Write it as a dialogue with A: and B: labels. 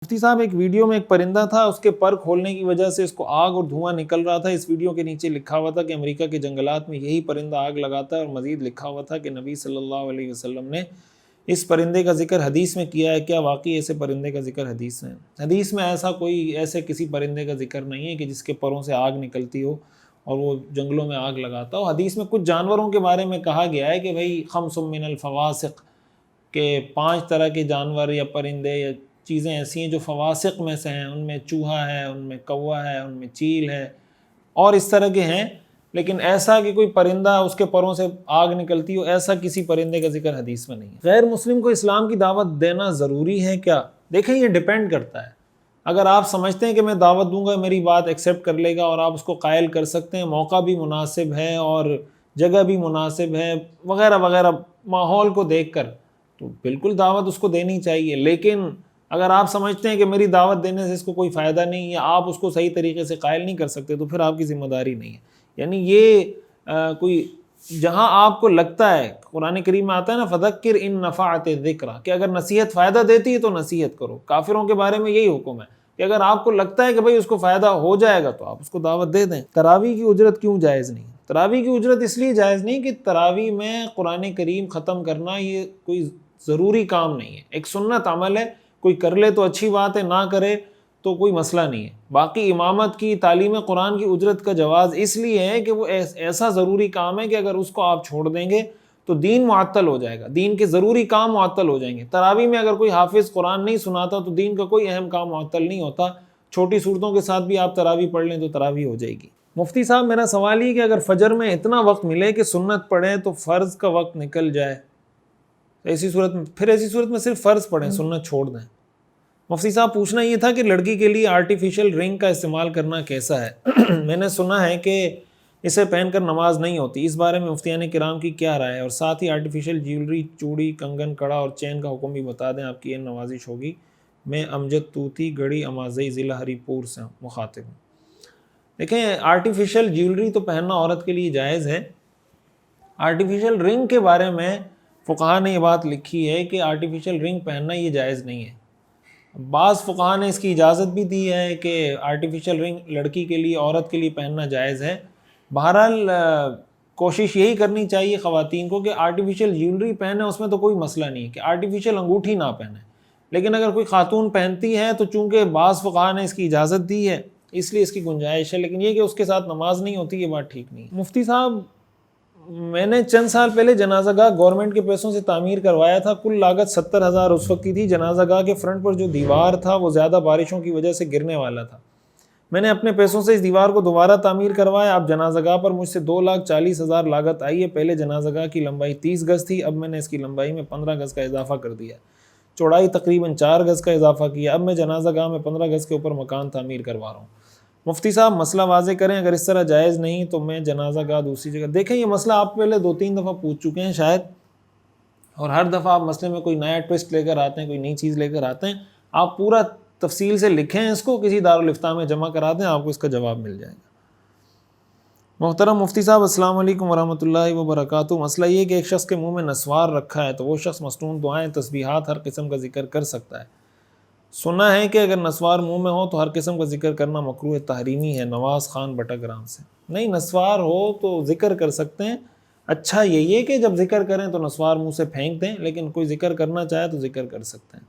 A: مفتی صاحب ایک ویڈیو میں ایک پرندہ تھا، اس کے پر کھولنے کی وجہ سے اس کو آگ اور دھواں نکل رہا تھا۔ اس ویڈیو کے نیچے لکھا ہوا تھا کہ امریکہ کے جنگلات میں یہی پرندہ آگ لگاتا ہے، اور مزید لکھا ہوا تھا کہ نبی صلی اللہ علیہ وسلم نے اس پرندے کا ذکر حدیث میں کیا ہے۔ کیا واقعی ایسے پرندے کا ذکر حدیث میں ہے؟ حدیث میں ایسے کسی پرندے کا ذکر نہیں ہے کہ جس کے پروں سے آگ نکلتی ہو اور وہ جنگلوں میں آگ لگاتا ہو۔ حدیث میں کچھ جانوروں کے بارے میں کہا گیا ہے کہ بھئی خمس من الفواسق، کہ 5 طرح کے جانور یا پرندے یا چیزیں ایسی ہیں جو فواسق میں سے ہیں، ان میں چوہا ہے، ان میں کوا ہے، ان میں چیل ہے اور اس طرح کے ہیں، لیکن ایسا کہ کوئی پرندہ اس کے پروں سے آگ نکلتی ہو، ایسا کسی پرندے کا ذکر حدیث میں نہیں ہے۔ غیر مسلم کو اسلام کی دعوت دینا ضروری ہے کیا؟ دیکھیں یہ ڈیپینڈ کرتا ہے۔ اگر آپ سمجھتے ہیں کہ میں دعوت دوں گا میری بات ایکسیپٹ کر لے گا اور آپ اس کو قائل کر سکتے ہیں، موقع بھی مناسب ہے اور جگہ بھی مناسب ہے وغیرہ وغیرہ، ماحول کو دیکھ کر، تو بالکل دعوت اس کو دینی چاہیے۔ لیکن اگر آپ سمجھتے ہیں کہ میری دعوت دینے سے اس کو کوئی فائدہ نہیں یا آپ اس کو صحیح طریقے سے قائل نہیں کر سکتے، تو پھر آپ کی ذمہ داری نہیں ہے۔ یعنی یہ کوئی جہاں آپ کو لگتا ہے، قرآن کریم میں آتا ہے نا فذکر ان نفعت الذکر، کہ اگر نصیحت فائدہ دیتی ہے تو نصیحت کرو۔ کافروں کے بارے میں یہی حکم ہے کہ اگر آپ کو لگتا ہے کہ بھئی اس کو فائدہ ہو جائے گا تو آپ اس کو دعوت دے دیں۔ تراویح کی اجرت کیوں جائز نہیں؟ تراویح کی اجرت اس لیے جائز نہیں کہ تراویح میں قرآن کریم ختم کرنا یہ کوئی ضروری کام نہیں ہے، ایک سنت عمل ہے، کوئی کر لے تو اچھی بات ہے، نہ کرے تو کوئی مسئلہ نہیں ہے۔ باقی امامت کی، تعلیم قرآن کی اجرت کا جواز اس لیے ہے کہ وہ ایسا ضروری کام ہے کہ اگر اس کو آپ چھوڑ دیں گے تو دین معطل ہو جائے گا، دین کے ضروری کام معطل ہو جائیں گے۔ تراویح میں اگر کوئی حافظ قرآن نہیں سناتا تو دین کا کوئی اہم کام معطل نہیں ہوتا۔ چھوٹی صورتوں کے ساتھ بھی آپ تراویح پڑھ لیں تو تراویح ہو جائے گی۔ مفتی صاحب میرا سوال یہ کہ اگر فجر میں اتنا وقت ملے کہ سنت پڑھیں تو فرض کا وقت نکل جائے، ایسی صورت میں صرف فرض پڑھیں، سنت چھوڑ دیں۔ مفتی صاحب پوچھنا یہ تھا کہ لڑکی کے لیے آرٹیفیشل رنگ کا استعمال کرنا کیسا ہے؟ میں نے سنا ہے کہ اسے پہن کر نماز نہیں ہوتی، اس بارے میں مفتیان کرام کی کیا رائے ہے؟ اور ساتھ ہی آرٹیفیشل جیولری، چوڑی، کنگن، کڑا اور چین کا حکم بھی بتا دیں، آپ کی یہ نوازش ہوگی۔ میں امجد طوطی گڑھی امازئی ضلع ہری پور سے مخاطب ہوں۔ دیکھیں آرٹیفیشل جیولری تو پہننا عورت کے لیے جائز ہے۔ آرٹیفیشل رنگ کے بارے میں فقہا نے یہ بات لکھی ہے کہ آرٹیفیشل رنگ پہننا یہ جائز نہیں ہے۔ بعض فقہا نے اس کی اجازت بھی دی ہے کہ آرٹیفیشل رنگ لڑکی کے لیے، عورت کے لیے پہننا جائز ہے۔ بہرحال کوشش یہی کرنی چاہیے خواتین کو کہ آرٹیفیشل جیولری پہنے، اس میں تو کوئی مسئلہ نہیں ہے کہ آرٹیفیشل انگوٹھی نہ پہنے، لیکن اگر کوئی خاتون پہنتی ہے تو چونکہ بعض فقہا نے اس کی اجازت دی ہے اس لیے اس کی گنجائش ہے، لیکن یہ کہ اس کے ساتھ نماز نہیں ہوتی، یہ بات ٹھیک نہیں ہے۔ مفتی صاحب میں نے چند سال پہلے جنازہ گاہ گورنمنٹ کے پیسوں سے تعمیر کروایا تھا، کل لاگت 70,000 اس وقت کی تھی۔ جنازہ گاہ کے فرنٹ پر جو دیوار تھا وہ زیادہ بارشوں کی وجہ سے گرنے والا تھا، میں نے اپنے پیسوں سے اس دیوار کو دوبارہ تعمیر کروایا۔ اب جنازہ گاہ پر مجھ سے 2,40,000 لاگت آئی ہے۔ پہلے جنازہ گاہ کی لمبائی 30 گز تھی، اب میں نے اس کی لمبائی میں 15 گز کا اضافہ کر دیا، چوڑائی تقریباً 4 گز کا اضافہ کیا، اب میں جنازہ گاہ میں 15 گز کے اوپر مکان تعمیر کروا رہا ہوں۔ مفتی صاحب مسئلہ واضح کریں، اگر اس طرح جائز نہیں تو میں جنازہ گاہ دوسری جگہ۔ دیکھیں یہ مسئلہ آپ پہلے 2-3 دفعہ پوچھ چکے ہیں شاید، اور ہر دفعہ آپ مسئلے میں کوئی نیا ٹوسٹ لے کر آتے ہیں، کوئی نئی چیز لے کر آتے ہیں۔ آپ پورا تفصیل سے لکھیں، اس کو کسی دارالافتاء میں جمع کرا دیں، آپ کو اس کا جواب مل جائے گا۔ محترم مفتی صاحب السلام علیکم ورحمۃ اللہ وبرکاتہ۔ مسئلہ یہ کہ ایک شخص کے منہ میں نسوار رکھا ہے تو وہ شخص مصنون دعائیں، تسبیحات، ہر قسم کا ذکر کر سکتا ہے؟ سنا ہے کہ اگر نسوار منہ میں ہو تو ہر قسم کا ذکر کرنا مکروہ تحریمی ہے۔ نواز خان بٹاگرام سے۔ نہیں، نسوار ہو تو ذکر کر سکتے ہیں، اچھا یہی ہے کہ جب ذکر کریں تو نسوار منہ سے پھینک دیں، لیکن کوئی ذکر کرنا چاہے تو ذکر کر سکتے ہیں۔